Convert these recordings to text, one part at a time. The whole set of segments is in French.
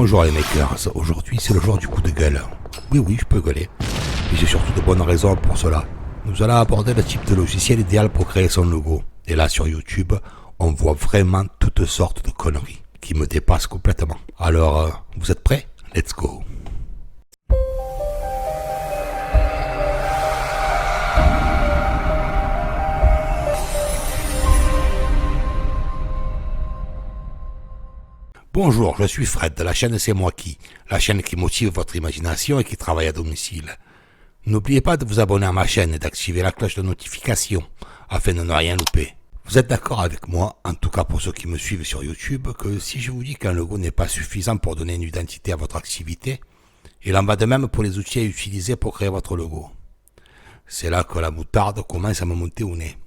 Bonjour les makers, aujourd'hui c'est le jour du coup de gueule. Oui, je peux gueuler. Et j'ai surtout de bonnes raisons pour cela. Nous allons aborder le type de logiciel idéal pour créer son logo. Et là sur YouTube, on voit vraiment toutes sortes de conneries qui me dépassent complètement. Alors, vous êtes prêts? Let's go. Bonjour, je suis Fred de la chaîne C'est moi qui, la chaîne qui motive votre imagination et qui travaille à domicile. N'oubliez pas de vous abonner à ma chaîne et d'activer la cloche de notification afin de ne rien louper. Vous êtes d'accord avec moi, en tout cas pour ceux qui me suivent sur YouTube, que si je vous dis qu'un logo n'est pas suffisant pour donner une identité à votre activité, il en va de même pour les outils à utiliser pour créer votre logo. C'est là que la moutarde commence à me monter au nez.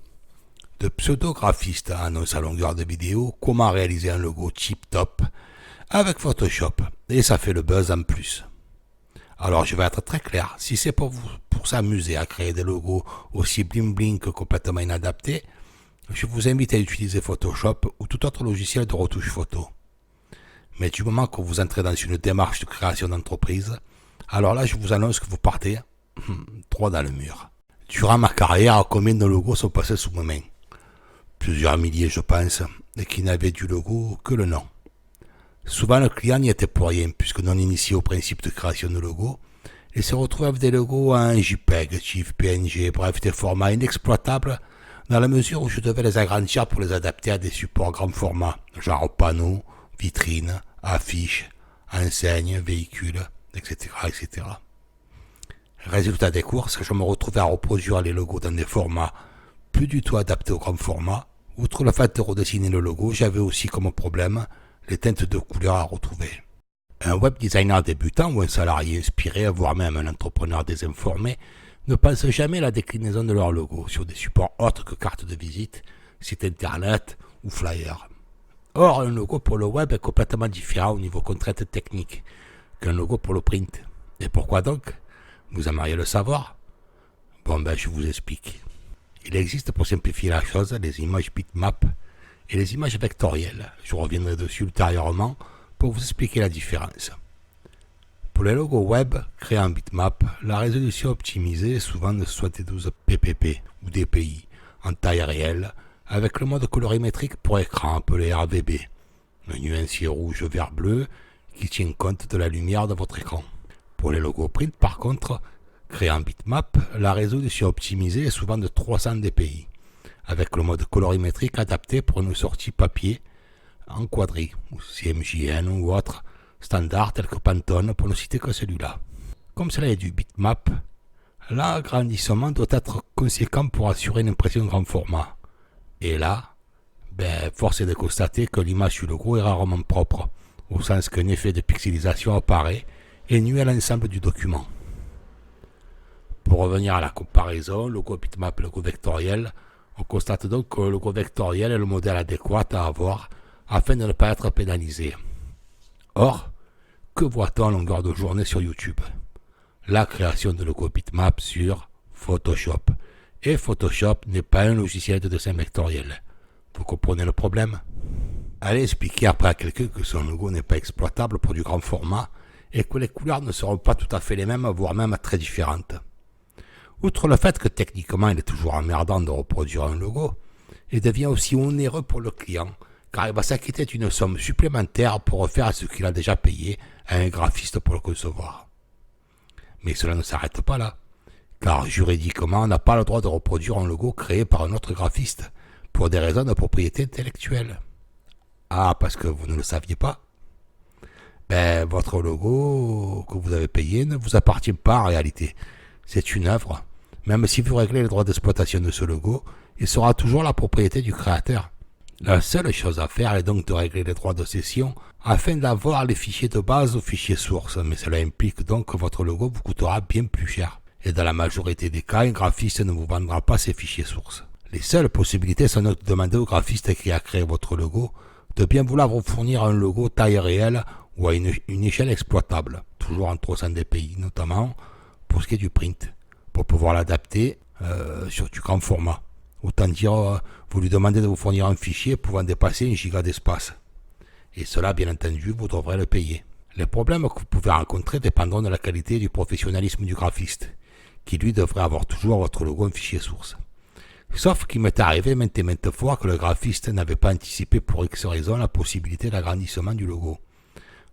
De pseudo-graphistes annoncent à longueur de vidéo comment réaliser un logo tip-top avec Photoshop, et ça fait le buzz en plus. Alors je vais être très clair, si c'est pour s'amuser à créer des logos aussi bling-bling que complètement inadaptés, je vous invite à utiliser Photoshop ou tout autre logiciel de retouche photo. Mais du moment que vous entrez dans une démarche de création d'entreprise, alors là je vous annonce que vous partez droit dans le mur. Durant ma carrière, combien de logos sont passés sous mes mains? Plusieurs milliers je pense, et qui n'avaient du logo que le nom. Souvent le client n'y était pour rien, puisque non initié au principe de création de logo, il se retrouve avec des logos en JPEG, GIF, PNG, bref des formats inexploitables, dans la mesure où je devais les agrandir pour les adapter à des supports grand format, genre panneaux, vitrines, affiches, enseignes, véhicules, etc., etc. Résultat des courses, je me retrouvais à reproduire les logos dans des formats plus du tout adaptés au grand format. Outre le fait de redessiner le logo, j'avais aussi comme problème les teintes de couleurs à retrouver. Un web designer débutant ou un salarié inspiré, voire même un entrepreneur désinformé, ne pense jamais à la déclinaison de leur logo sur des supports autres que cartes de visite, sites internet ou flyers. Or, un logo pour le web est complètement différent au niveau contraintes techniques qu'un logo pour le print. Et pourquoi donc? Vous aimeriez le savoir? Je vous explique. Il existe pour simplifier la chose les images bitmap et les images vectorielles. Je reviendrai dessus ultérieurement pour vous expliquer la différence. Pour les logos web créés en bitmap, la résolution optimisée est souvent de 72 ppp ou dpi en taille réelle avec le mode colorimétrique pour écran appelé RVB, le nuancier rouge vert bleu qui tient compte de la lumière de votre écran. Pour les logos print par contre, créés en bitmap, la résolution optimisée est souvent de 300 dpi, avec le mode colorimétrique adapté pour une sortie papier en quadri, ou CMJN ou autre standard tel que Pantone pour ne citer que celui-là. Comme cela est du bitmap, l'agrandissement doit être conséquent pour assurer une impression grand format. Et là, force est de constater que l'image du logo est rarement propre, au sens qu'un effet de pixelisation apparaît et nuit à l'ensemble du document. Pour revenir à la comparaison, logo bitmap et logo vectoriel, on constate donc que le logo vectoriel est le modèle adéquat à avoir afin de ne pas être pénalisé. Or, que voit-on à longueur de journée sur YouTube? La création de logo bitmap sur Photoshop. Et Photoshop n'est pas un logiciel de dessin vectoriel. Vous comprenez le problème? Allez expliquer après à quelqu'un que son logo n'est pas exploitable pour du grand format et que les couleurs ne seront pas tout à fait les mêmes, voire même très différentes. Outre le fait que techniquement il est toujours emmerdant de reproduire un logo, il devient aussi onéreux pour le client, car il va s'acquitter d'une somme supplémentaire pour refaire ce qu'il a déjà payé à un graphiste pour le concevoir. Mais cela ne s'arrête pas là, car juridiquement on n'a pas le droit de reproduire un logo créé par un autre graphiste, pour des raisons de propriété intellectuelle. Ah, parce que vous ne le saviez pas? Votre logo que vous avez payé ne vous appartient pas en réalité. C'est une œuvre. Même si vous réglez les droits d'exploitation de ce logo, il sera toujours la propriété du créateur. La seule chose à faire est donc de régler les droits de cession afin d'avoir les fichiers de base aux fichiers sources, mais cela implique donc que votre logo vous coûtera bien plus cher. Et dans la majorité des cas, un graphiste ne vous vendra pas ces fichiers sources. Les seules possibilités sont de demander au graphiste qui a créé votre logo de bien vouloir vous fournir un logo taille réelle ou à une échelle exploitable, toujours en 300 dpi notamment, pour ce qui est du print, pour pouvoir l'adapter sur du grand format. Autant dire, vous lui demandez de vous fournir un fichier pouvant dépasser 1 giga d'espace. Et cela, bien entendu, vous devrez le payer. Les problèmes que vous pouvez rencontrer dépendront de la qualité et du professionnalisme du graphiste, qui lui devrait avoir toujours votre logo en fichier source. Sauf qu'il m'est arrivé maintes et maintes fois que le graphiste n'avait pas anticipé pour X raison la possibilité d'agrandissement du logo.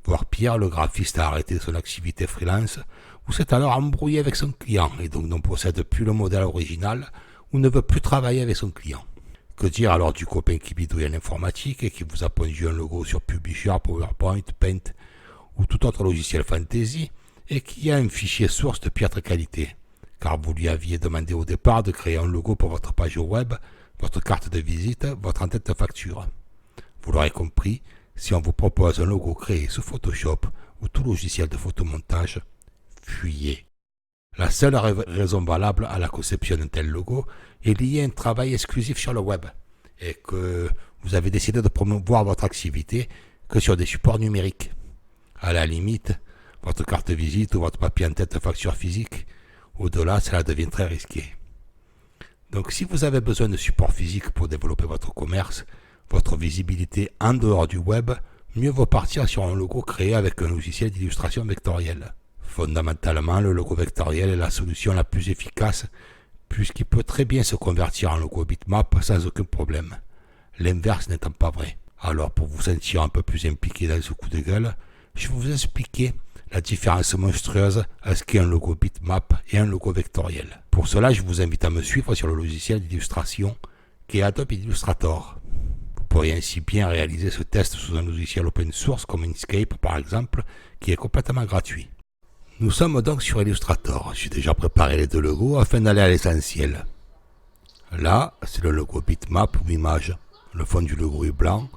Voire pire, le graphiste a arrêté son activité freelance ou s'est alors embrouillé avec son client et donc ne possède plus le modèle original ou ne veut plus travailler avec son client. Que dire alors du copain qui bidouille en informatique et qui vous a pondu un logo sur Publisher, PowerPoint, Paint ou tout autre logiciel fantasy et qui a un fichier source de piètre qualité, car vous lui aviez demandé au départ de créer un logo pour votre page web, votre carte de visite, votre en-tête de facture. Vous l'aurez compris, si on vous propose un logo créé sous Photoshop ou tout logiciel de photomontage, fuyez. La seule raison valable à la conception d'un tel logo est liée à un travail exclusif sur le web et que vous avez décidé de promouvoir votre activité que sur des supports numériques. À la limite, votre carte de visite ou votre papier en tête de facture physique, au-delà, cela devient très risqué. Donc si vous avez besoin de support physique pour développer votre commerce, votre visibilité en dehors du web, mieux vaut partir sur un logo créé avec un logiciel d'illustration vectorielle. Fondamentalement, le logo vectoriel est la solution la plus efficace puisqu'il peut très bien se convertir en logo bitmap sans aucun problème. L'inverse n'étant pas vrai. Alors pour vous sentir un peu plus impliqué dans ce coup de gueule, je vais vous expliquer la différence monstrueuse à ce qu'est un logo bitmap et un logo vectoriel. Pour cela, je vous invite à me suivre sur le logiciel d'illustration qui est Adobe Illustrator. Vous pourriez ainsi bien réaliser ce test sous un logiciel open source comme Inkscape par exemple, qui est complètement gratuit. Nous sommes donc sur Illustrator. J'ai déjà préparé les deux logos afin d'aller à l'essentiel. Là, c'est le logo bitmap ou image. Le fond du logo est blanc,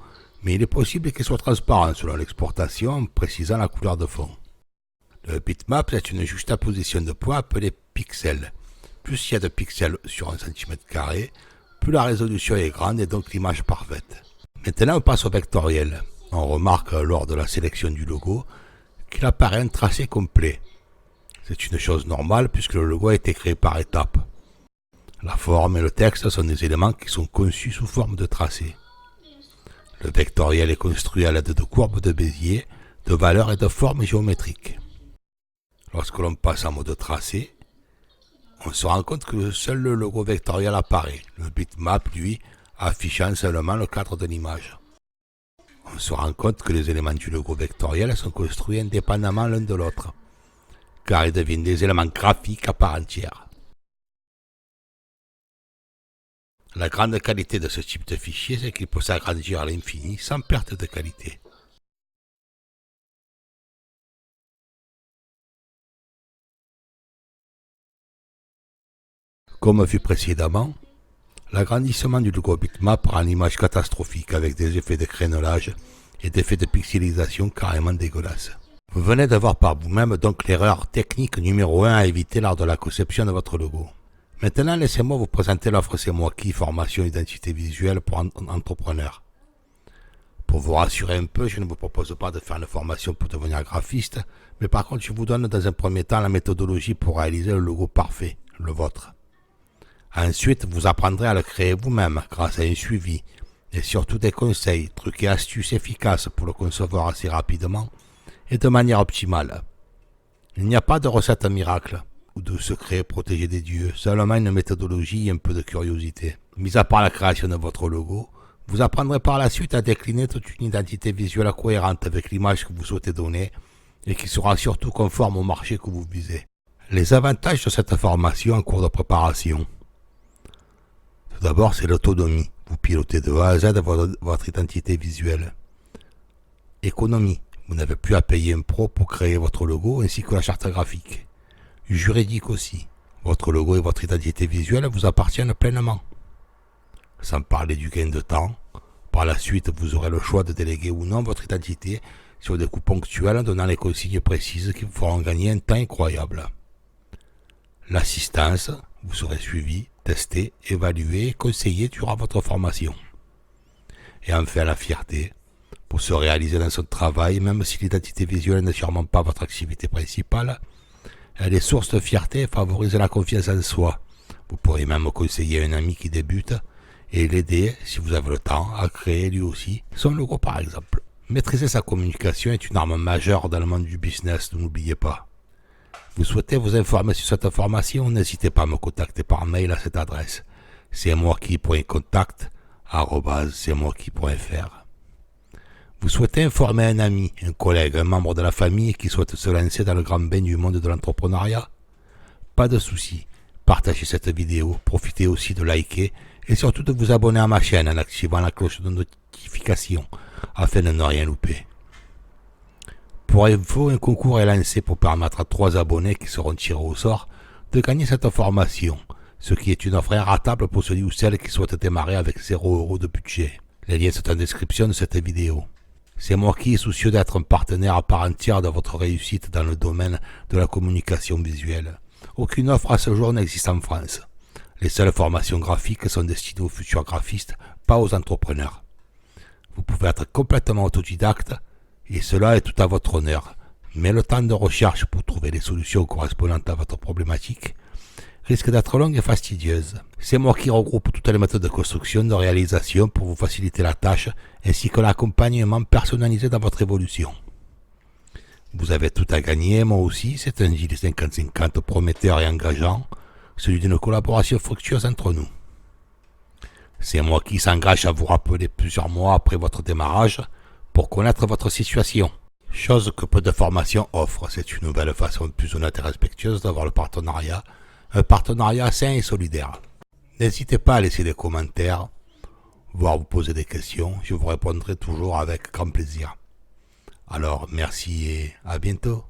mais il est possible qu'il soit transparent selon l'exportation en précisant la couleur de fond. Le bitmap, c'est une juxtaposition de points appelée pixels. Plus il y a de pixels sur un centimètre carré, plus la résolution est grande et donc l'image parfaite. Maintenant, on passe au vectoriel. On remarque lors de la sélection du logo qu'il apparaît un tracé complet. C'est une chose normale puisque le logo a été créé par étapes. La forme et le texte sont des éléments qui sont conçus sous forme de tracé. Le vectoriel est construit à l'aide de courbes de Bézier, de valeurs et de formes géométriques. Lorsque l'on passe en mode tracé, on se rend compte que seul le logo vectoriel apparaît, le bitmap, lui, affichant seulement le cadre de l'image. On se rend compte que les éléments du logo vectoriel sont construits indépendamment l'un de l'autre, car ils deviennent des éléments graphiques à part entière. La grande qualité de ce type de fichier, c'est qu'il peut s'agrandir à l'infini sans perte de qualité. Comme vu précédemment, l'agrandissement du logo bitmap rend l'image catastrophique avec des effets de crénelage et des effets de pixelisation carrément dégueulasses. Vous venez de voir par vous-même donc l'erreur technique numéro 1 à éviter lors de la conception de votre logo. Maintenant, laissez-moi vous présenter l'offre C'est moi qui, formation identité visuelle pour entrepreneurs. Pour vous rassurer un peu, je ne vous propose pas de faire une formation pour devenir graphiste, mais par contre, je vous donne dans un premier temps la méthodologie pour réaliser le logo parfait, le vôtre. Ensuite, vous apprendrez à le créer vous-même grâce à un suivi et surtout des conseils, trucs et astuces efficaces pour le concevoir assez rapidement et de manière optimale. Il n'y a pas de recette miracle ou de secret protégé des dieux, seulement une méthodologie et un peu de curiosité. Mis à part la création de votre logo, vous apprendrez par la suite à décliner toute une identité visuelle cohérente avec l'image que vous souhaitez donner et qui sera surtout conforme au marché que vous visez. Les avantages de cette formation en cours de préparation. Tout d'abord, c'est l'autonomie. Vous pilotez de A à Z votre identité visuelle. Économie. Vous n'avez plus à payer un pro pour créer votre logo ainsi que la charte graphique. Juridique aussi. Votre logo et votre identité visuelle vous appartiennent pleinement. Sans parler du gain de temps, par la suite vous aurez le choix de déléguer ou non votre identité sur des coups ponctuels en donnant les consignes précises qui vous feront gagner un temps incroyable. L'assistance, vous serez suivi, testé, évalué et conseillé durant votre formation. Et enfin la fierté, pour se réaliser dans son travail, même si l'identité visuelle n'est sûrement pas votre activité principale, elle est source de fierté et favorise la confiance en soi. Vous pourrez même conseiller un ami qui débute et l'aider, si vous avez le temps, à créer lui aussi son logo par exemple. Maîtriser sa communication est une arme majeure dans le monde du business, ne l'oubliez pas. Vous souhaitez vous informer sur cette information, n'hésitez pas à me contacter par mail à cette adresse. cestmoiqui.contact@cestmoiqui.fr. Vous souhaitez informer un ami, un collègue, un membre de la famille qui souhaite se lancer dans le grand bain du monde de l'entrepreneuriat? Pas de souci, partagez cette vidéo, profitez aussi de liker et surtout de vous abonner à ma chaîne en activant la cloche de notification afin de ne rien louper. Pour info, un concours est lancé pour permettre à 3 abonnés qui seront tirés au sort de gagner cette formation, ce qui est une offre inratable pour celui ou celle qui souhaite démarrer avec 0 € de budget. Les liens sont en description de cette vidéo. C'est moi qui est soucieux d'être un partenaire à part entière de votre réussite dans le domaine de la communication visuelle. Aucune offre à ce jour n'existe en France. Les seules formations graphiques sont destinées aux futurs graphistes, pas aux entrepreneurs. Vous pouvez être complètement autodidacte et cela est tout à votre honneur. Mais le temps de recherche pour trouver les solutions correspondantes à votre problématique risque d'être longue et fastidieuse. C'est moi qui regroupe toutes les méthodes de construction, de réalisation pour vous faciliter la tâche ainsi que l'accompagnement personnalisé dans votre évolution. Vous avez tout à gagner, moi aussi, c'est un deal 50-50 prometteur et engageant, celui d'une collaboration fructueuse entre nous. C'est moi qui s'engage à vous rappeler plusieurs mois après votre démarrage pour connaître votre situation. Chose que peu de formations offrent, c'est une nouvelle façon plus honnête et respectueuse d'avoir le partenariat, un partenariat sain et solidaire. N'hésitez pas à laisser des commentaires, voire vous poser des questions, je vous répondrai toujours avec grand plaisir. Alors merci et à bientôt.